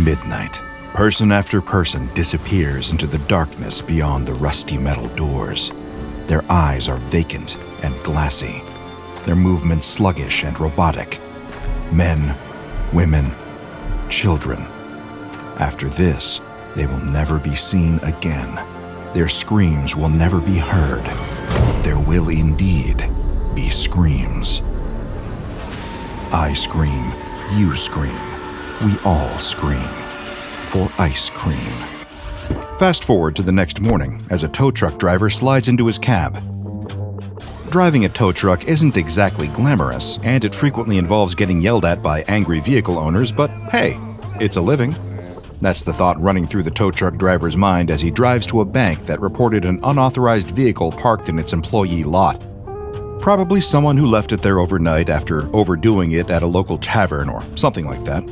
Midnight. Person after person disappears into the darkness beyond the rusty metal doors. Their eyes are vacant and glassy, their movements sluggish and robotic. Men, women, children. After this, they will never be seen again. Their screams will never be heard. There will indeed be screams. I scream, you scream, we all scream for ice cream. Fast forward to the next morning as a tow truck driver slides into his cab. Driving a tow truck isn't exactly glamorous, and it frequently involves getting yelled at by angry vehicle owners, but hey, it's a living. That's the thought running through the tow truck driver's mind as he drives to a bank that reported an unauthorized vehicle parked in its employee lot. Probably someone who left it there overnight after overdoing it at a local tavern or something like that.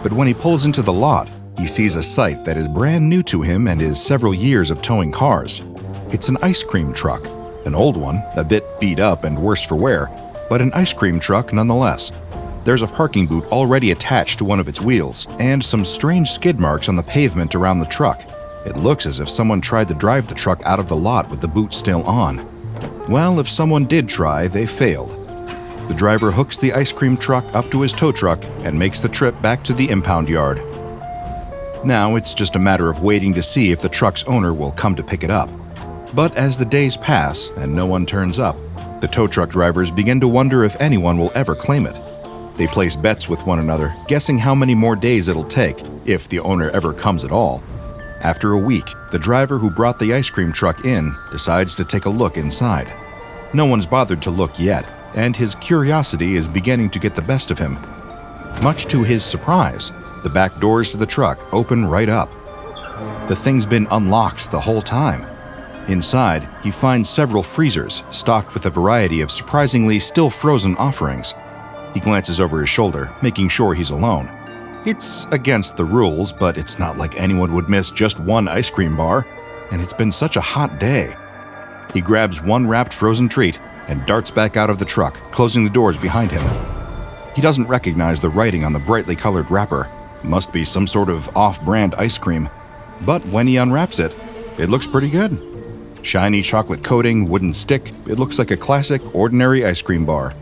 But when he pulls into the lot, he sees a sight that is brand new to him and his several years of towing cars. It's an ice cream truck, an old one, a bit beat up and worse for wear, but an ice cream truck nonetheless. There's a parking boot already attached to one of its wheels, and some strange skid marks on the pavement around the truck. It looks as if someone tried to drive the truck out of the lot with the boot still on. Well, if someone did try, they failed. The driver hooks the ice cream truck up to his tow truck and makes the trip back to the impound yard. Now it's just a matter of waiting to see if the truck's owner will come to pick it up. But as the days pass and no one turns up, the tow truck drivers begin to wonder if anyone will ever claim it. They place bets with one another, guessing how many more days it'll take, if the owner ever comes at all. After a week, the driver who brought the ice cream truck in decides to take a look inside. No one's bothered to look yet, and his curiosity is beginning to get the best of him. Much to his surprise, the back doors to the truck open right up. The thing's been unlocked the whole time. Inside, he finds several freezers stocked with a variety of surprisingly still frozen offerings. He glances over his shoulder, making sure he's alone. It's against the rules, but it's not like anyone would miss just one ice cream bar, and it's been such a hot day. He grabs one wrapped frozen treat and darts back out of the truck, closing the doors behind him. He doesn't recognize the writing on the brightly colored wrapper. It must be some sort of off-brand ice cream. But when he unwraps it, it looks pretty good. Shiny chocolate coating, wooden stick, it looks like a classic, ordinary ice cream bar.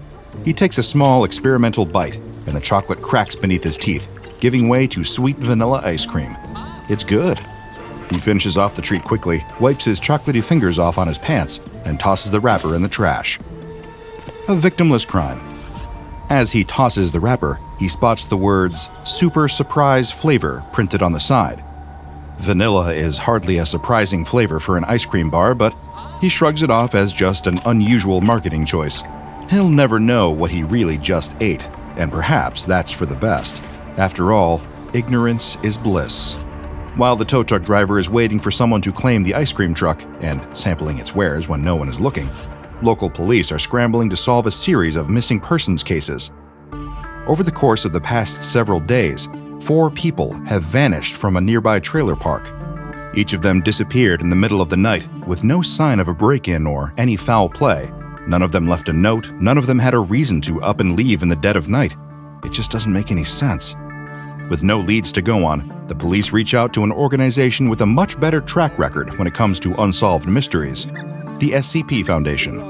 He takes a small, experimental bite, and the chocolate cracks beneath his teeth, giving way to sweet vanilla ice cream. It's good. He finishes off the treat quickly, wipes his chocolatey fingers off on his pants, and tosses the wrapper in the trash. A victimless crime. As he tosses the wrapper, he spots the words, "Super Surprise Flavor," printed on the side. Vanilla is hardly a surprising flavor for an ice cream bar, but he shrugs it off as just an unusual marketing choice. He'll never know what he really just ate, and perhaps that's for the best. After all, ignorance is bliss. While the tow truck driver is waiting for someone to claim the ice cream truck and sampling its wares when no one is looking, local police are scrambling to solve a series of missing persons cases. Over the course of the past several days, 4 people have vanished from a nearby trailer park. Each of them disappeared in the middle of the night with no sign of a break-in or any foul play. None of them left a note, none of them had a reason to up and leave in the dead of night. It just doesn't make any sense. With no leads to go on, the police reach out to an organization with a much better track record when it comes to unsolved mysteries, the SCP Foundation.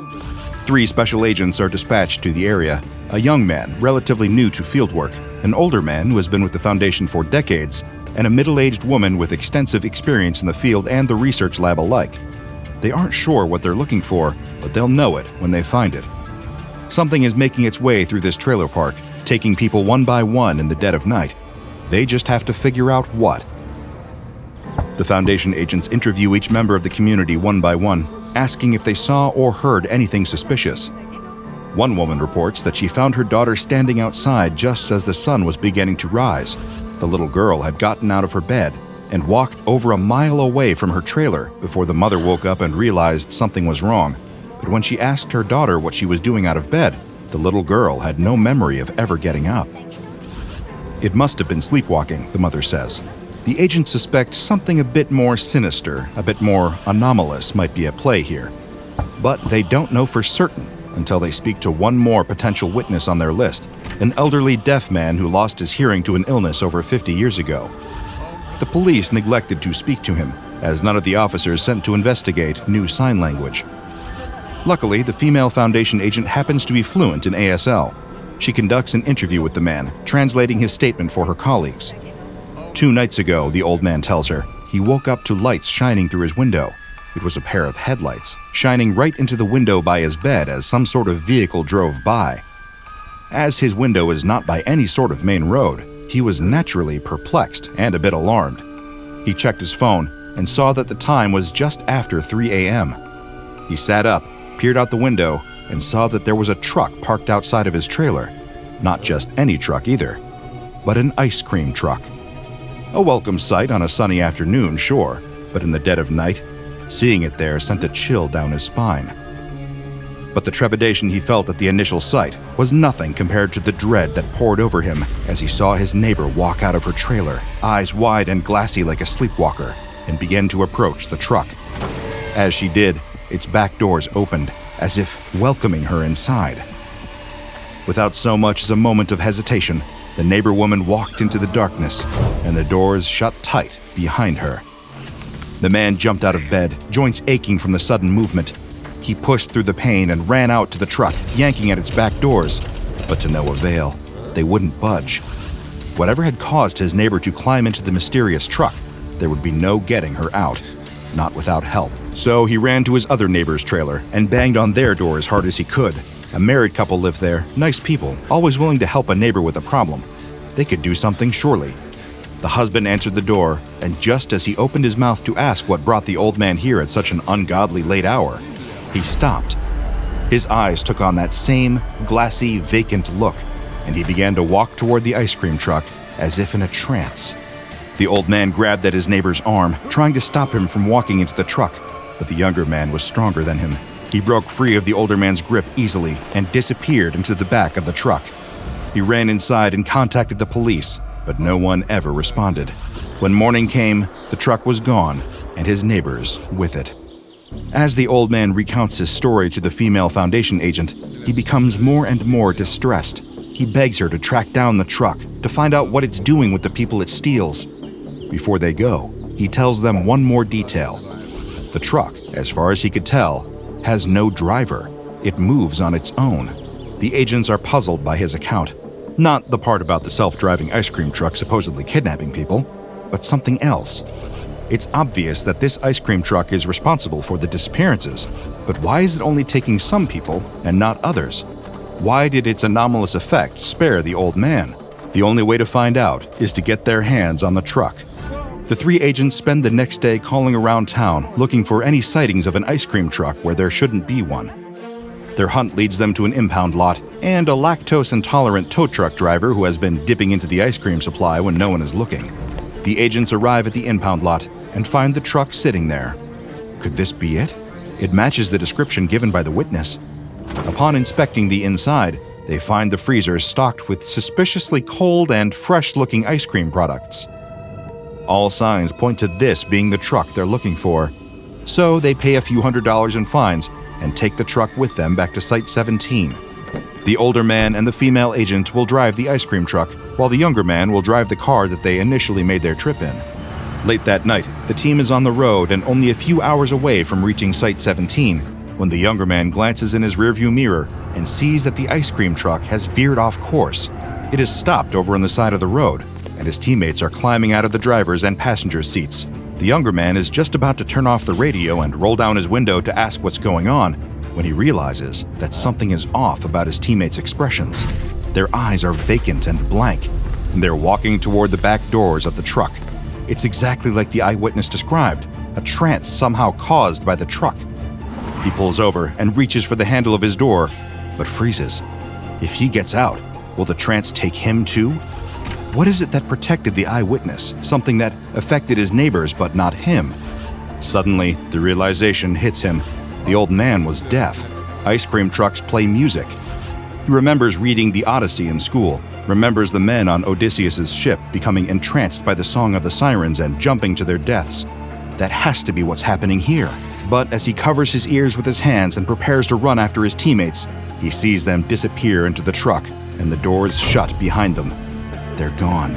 3 special agents are dispatched to the area, a young man relatively new to fieldwork, an older man who has been with the Foundation for decades, and a middle-aged woman with extensive experience in the field and the research lab alike. They aren't sure what they're looking for, but they'll know it when they find it. Something is making its way through this trailer park, taking people one by one in the dead of night. They just have to figure out what. The Foundation agents interview each member of the community one by one, asking if they saw or heard anything suspicious. One woman reports that she found her daughter standing outside just as the sun was beginning to rise. The little girl had gotten out of her bed and walked over a mile away from her trailer before the mother woke up and realized something was wrong. But when she asked her daughter what she was doing out of bed, the little girl had no memory of ever getting up. It must have been sleepwalking, the mother says. The agents suspect something a bit more sinister, a bit more anomalous might be at play here. But they don't know for certain until they speak to one more potential witness on their list, an elderly deaf man who lost his hearing to an illness over 50 years ago. The police neglected to speak to him, as none of the officers sent to investigate knew sign language. Luckily, the female Foundation agent happens to be fluent in ASL. She conducts an interview with the man, translating his statement for her colleagues. 2 nights ago, the old man tells her, he woke up to lights shining through his window. It was a pair of headlights, shining right into the window by his bed as some sort of vehicle drove by. As his window is not by any sort of main road, he was naturally perplexed and a bit alarmed. He checked his phone and saw that the time was just after 3 a.m. He sat up, peered out the window, and saw that there was a truck parked outside of his trailer. Not just any truck either, but an ice cream truck. A welcome sight on a sunny afternoon, sure, but in the dead of night, seeing it there sent a chill down his spine. But the trepidation he felt at the initial sight was nothing compared to the dread that poured over him as he saw his neighbor walk out of her trailer, eyes wide and glassy like a sleepwalker, and began to approach the truck. As she did, its back doors opened, as if welcoming her inside. Without so much as a moment of hesitation, the neighbor woman walked into the darkness, and the doors shut tight behind her. The man jumped out of bed, joints aching from the sudden movement. He pushed through the pain and ran out to the truck, yanking at its back doors, but to no avail. They wouldn't budge. Whatever had caused his neighbor to climb into the mysterious truck, there would be no getting her out, not without help. So he ran to his other neighbor's trailer and banged on their door as hard as he could. A married couple lived there, nice people, always willing to help a neighbor with a problem. They could do something, surely. The husband answered the door, and just as he opened his mouth to ask what brought the old man here at such an ungodly late hour, he stopped. His eyes took on that same glassy, vacant look, and he began to walk toward the ice cream truck as if in a trance. The old man grabbed at his neighbor's arm, trying to stop him from walking into the truck, but the younger man was stronger than him. He broke free of the older man's grip easily and disappeared into the back of the truck. He ran inside and contacted the police, but no one ever responded. When morning came, the truck was gone, and his neighbors with it. As the old man recounts his story to the female Foundation agent, he becomes more and more distressed. He begs her to track down the truck, to find out what it's doing with the people it steals. Before they go, he tells them one more detail. The truck, as far as he could tell, has no driver. It moves on its own. The agents are puzzled by his account. Not the part about the self-driving ice cream truck supposedly kidnapping people, but something else. It's obvious that this ice cream truck is responsible for the disappearances, but why is it only taking some people and not others? Why did its anomalous effect spare the old man? The only way to find out is to get their hands on the truck. The 3 agents spend the next day calling around town looking for any sightings of an ice cream truck where there shouldn't be one. Their hunt leads them to an impound lot and a lactose-intolerant tow truck driver who has been dipping into the ice cream supply when no one is looking. The agents arrive at the impound lot and find the truck sitting there. Could this be it? It matches the description given by the witness. Upon inspecting the inside, they find the freezer stocked with suspiciously cold and fresh-looking ice cream products. All signs point to this being the truck they're looking for. So they pay a few $100s in fines and take the truck with them back to Site 17. The older man and the female agent will drive the ice cream truck, while the younger man will drive the car that they initially made their trip in. Late that night, the team is on the road and only a few hours away from reaching Site 17 when the younger man glances in his rearview mirror and sees that the ice cream truck has veered off course. It is stopped over on the side of the road, and his teammates are climbing out of the driver's and passenger seats. The younger man is just about to turn off the radio and roll down his window to ask what's going on when he realizes that something is off about his teammates' expressions. Their eyes are vacant and blank, and they're walking toward the back doors of the truck. It's exactly like the eyewitness described, a trance somehow caused by the truck. He pulls over and reaches for the handle of his door, but freezes. If he gets out, will the trance take him too? What is it that protected the eyewitness, something that affected his neighbors but not him? Suddenly, the realization hits him. The old man was deaf. Ice cream trucks play music. He remembers reading the Odyssey in school, remembers the men on Odysseus's ship becoming entranced by the song of the sirens and jumping to their deaths. That has to be what's happening here. But as he covers his ears with his hands and prepares to run after his teammates, he sees them disappear into the truck, and the doors shut behind them. They're gone.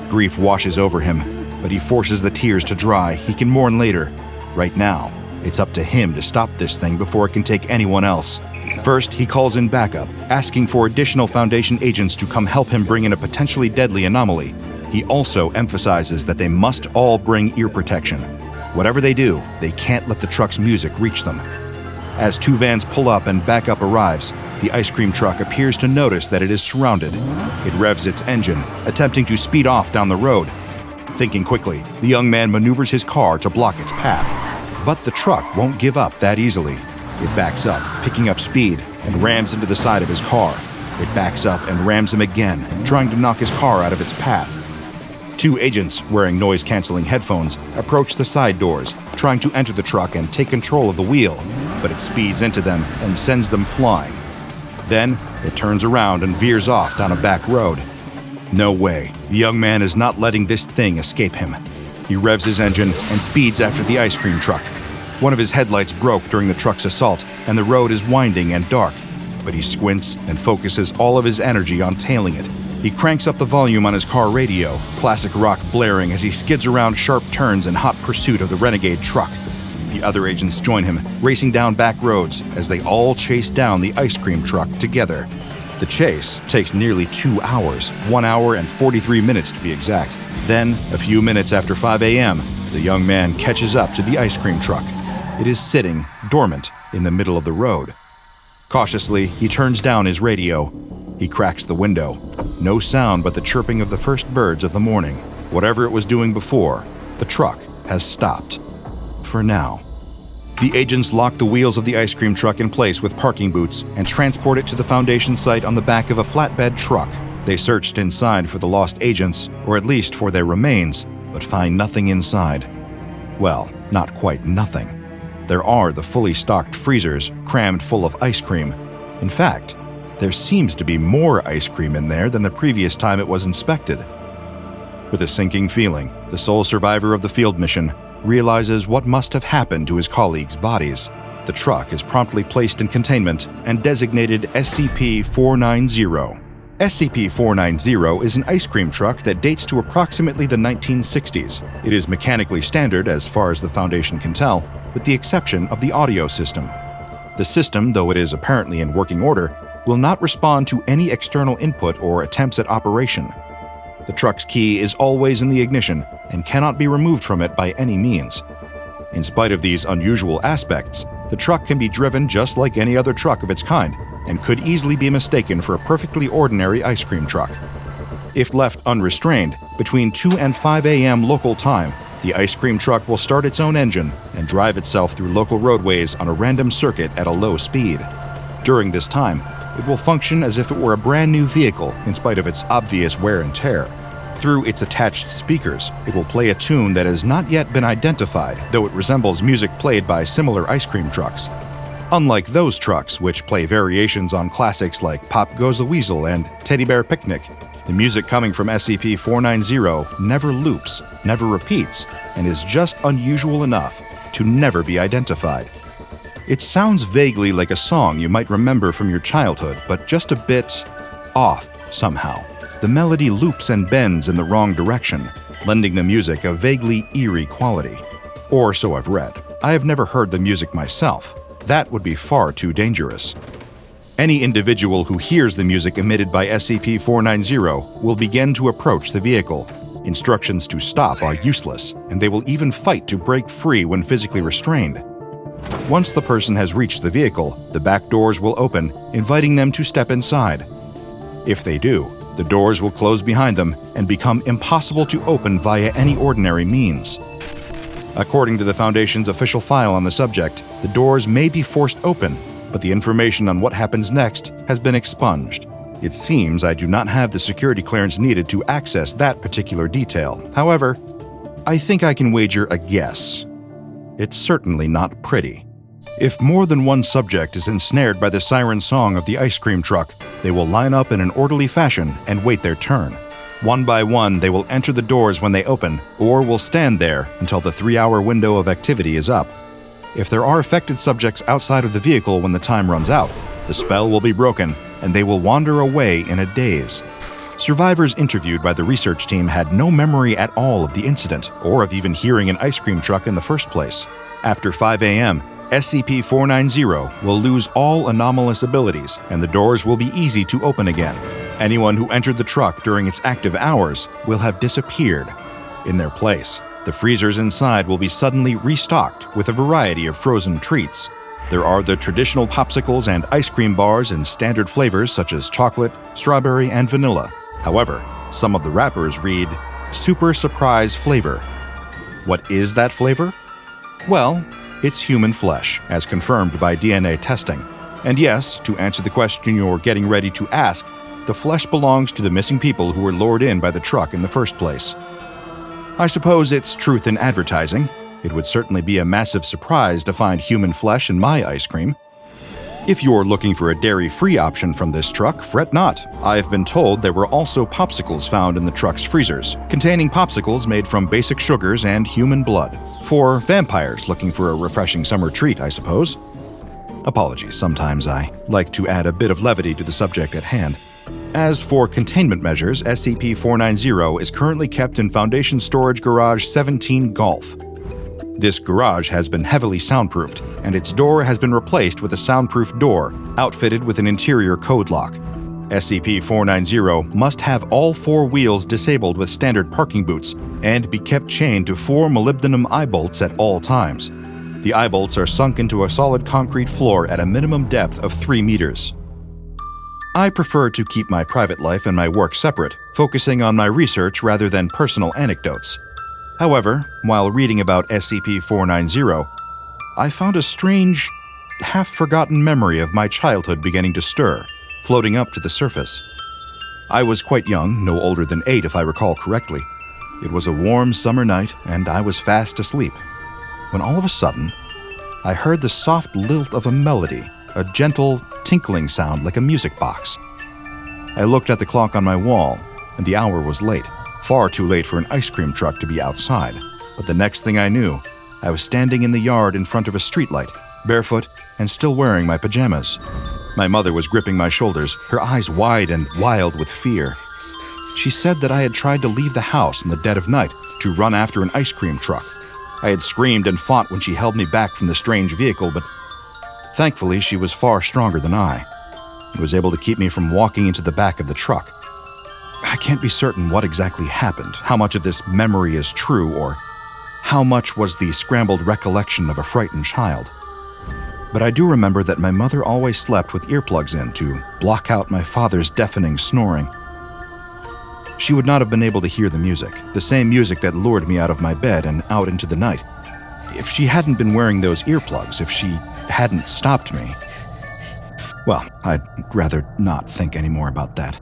Grief washes over him, but he forces the tears to dry. He can mourn later. Right now, it's up to him to stop this thing before it can take anyone else. First, he calls in backup, asking for additional Foundation agents to come help him bring in a potentially deadly anomaly. He also emphasizes that they must all bring ear protection. Whatever they do, they can't let the truck's music reach them. As 2 vans pull up and backup arrives, the ice cream truck appears to notice that it is surrounded. It revs its engine, attempting to speed off down the road. Thinking quickly, the young man maneuvers his car to block its path. But the truck won't give up that easily. It backs up, picking up speed, and rams into the side of his car. It backs up and rams him again, trying to knock his car out of its path. 2 agents, wearing noise-canceling headphones, approach the side doors, trying to enter the truck and take control of the wheel, but it speeds into them and sends them flying. Then, it turns around and veers off down a back road. No way. The young man is not letting this thing escape him. He revs his engine and speeds after the ice cream truck. One of his headlights broke during the truck's assault, and the road is winding and dark, but he squints and focuses all of his energy on tailing it. He cranks up the volume on his car radio, classic rock blaring as he skids around sharp turns in hot pursuit of the renegade truck. The other agents join him, racing down back roads as they all chase down the ice cream truck together. The chase takes nearly 2 hours, 1 hour and 43 minutes to be exact. Then, a few minutes after 5 a.m., the young man catches up to the ice cream truck. It is sitting, dormant, in the middle of the road. Cautiously, he turns down his radio. He cracks the window. No sound but the chirping of the first birds of the morning. Whatever it was doing before, the truck has stopped. For now. The agents lock the wheels of the ice cream truck in place with parking boots and transport it to the Foundation site on the back of a flatbed truck. They searched inside for the lost agents, or at least for their remains, but find nothing inside. Well, not quite nothing. There are the fully stocked freezers crammed full of ice cream. In fact, there seems to be more ice cream in there than the previous time it was inspected. With a sinking feeling, the sole survivor of the field mission realizes what must have happened to his colleagues' bodies. The truck is promptly placed in containment and designated SCP-490. SCP-490 is an ice cream truck that dates to approximately the 1960s. It is mechanically standard as far as the Foundation can tell, with the exception of the audio system. The system, though it is apparently in working order, will not respond to any external input or attempts at operation. The truck's key is always in the ignition and cannot be removed from it by any means. In spite of these unusual aspects, the truck can be driven just like any other truck of its kind and could easily be mistaken for a perfectly ordinary ice cream truck. If left unrestrained, between 2 and 5 a.m. local time, the ice cream truck will start its own engine and drive itself through local roadways on a random circuit at a low speed. During this time, it will function as if it were a brand new vehicle in spite of its obvious wear and tear. Through its attached speakers, it will play a tune that has not yet been identified, though it resembles music played by similar ice cream trucks. Unlike those trucks, which play variations on classics like Pop Goes the Weasel and Teddy Bear Picnic, the music coming from SCP-490 never loops, never repeats, and is just unusual enough to never be identified. It sounds vaguely like a song you might remember from your childhood, but just a bit off somehow. The melody loops and bends in the wrong direction, lending the music a vaguely eerie quality. Or so I've read. I have never heard the music myself. That would be far too dangerous. Any individual who hears the music emitted by SCP-490 will begin to approach the vehicle. Instructions to stop are useless, and they will even fight to break free when physically restrained. Once the person has reached the vehicle, the back doors will open, inviting them to step inside. If they do, the doors will close behind them and become impossible to open via any ordinary means. According to the Foundation's official file on the subject, the doors may be forced open, but the information on what happens next has been expunged. It seems I do not have the security clearance needed to access that particular detail. However, I think I can wager a guess. It's certainly not pretty. If more than one subject is ensnared by the siren song of the ice cream truck, they will line up in an orderly fashion and wait their turn. One by one, they will enter the doors when they open, or will stand there until the 3-hour window of activity is up. If there are affected subjects outside of the vehicle when the time runs out, the spell will be broken, and they will wander away in a daze. Survivors interviewed by the research team had no memory at all of the incident, or of even hearing an ice cream truck in the first place. After 5 a.m., SCP-490 will lose all anomalous abilities, and the doors will be easy to open again. Anyone who entered the truck during its active hours will have disappeared. In their place, the freezers inside will be suddenly restocked with a variety of frozen treats. There are the traditional popsicles and ice cream bars in standard flavors such as chocolate, strawberry, and vanilla. However, some of the wrappers read, "Super Surprise Flavor." What is that flavor? Well, it's human flesh, as confirmed by DNA testing. And yes, to answer the question you're getting ready to ask, the flesh belongs to the missing people who were lured in by the truck in the first place. I suppose it's truth in advertising. It would certainly be a massive surprise to find human flesh in my ice cream. If you're looking for a dairy-free option from this truck, fret not. I've been told there were also popsicles found in the truck's freezers, containing popsicles made from basic sugars and human blood. For vampires looking for a refreshing summer treat, I suppose. Apologies, sometimes I like to add a bit of levity to the subject at hand. As for containment measures, SCP-490 is currently kept in Foundation Storage Garage 17 Golf. This garage has been heavily soundproofed, and its door has been replaced with a soundproof door, outfitted with an interior code lock. SCP-490 must have all 4 wheels disabled with standard parking boots, and be kept chained to 4 molybdenum eye bolts at all times. The eye bolts are sunk into a solid concrete floor at a minimum depth of 3 meters. I prefer to keep my private life and my work separate, focusing on my research rather than personal anecdotes. However, while reading about SCP-490, I found a strange, half-forgotten memory of my childhood beginning to stir, floating up to the surface. I was quite young, no older than 8 if I recall correctly. It was a warm summer night, and I was fast asleep, when all of a sudden, I heard the soft lilt of a melody, a gentle, tinkling sound like a music box. I looked at the clock on my wall, and the hour was late. Far too late for an ice cream truck to be outside. But the next thing I knew, I was standing in the yard in front of a streetlight, barefoot and still wearing my pajamas. My mother was gripping my shoulders, her eyes wide and wild with fear. She said that I had tried to leave the house in the dead of night to run after an ice cream truck. I had screamed and fought when she held me back from the strange vehicle, but thankfully she was far stronger than I. She was able to keep me from walking into the back of the truck. I can't be certain what exactly happened, how much of this memory is true, or how much was the scrambled recollection of a frightened child. But I do remember that my mother always slept with earplugs in to block out my father's deafening snoring. She would not have been able to hear the music, the same music that lured me out of my bed and out into the night. If she hadn't been wearing those earplugs, if she hadn't stopped me. Well, I'd rather not think any more about that.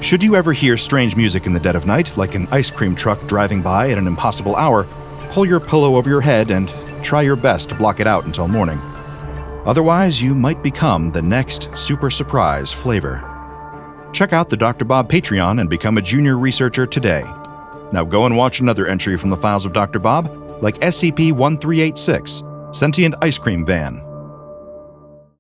Should you ever hear strange music in the dead of night, like an ice cream truck driving by at an impossible hour, pull your pillow over your head and try your best to block it out until morning. Otherwise, you might become the next super surprise flavor. Check out the DrBob Patreon and become a junior researcher today. Now go and watch another entry from the files of DrBob, like SCP-1386, Sentient Ice Cream Van.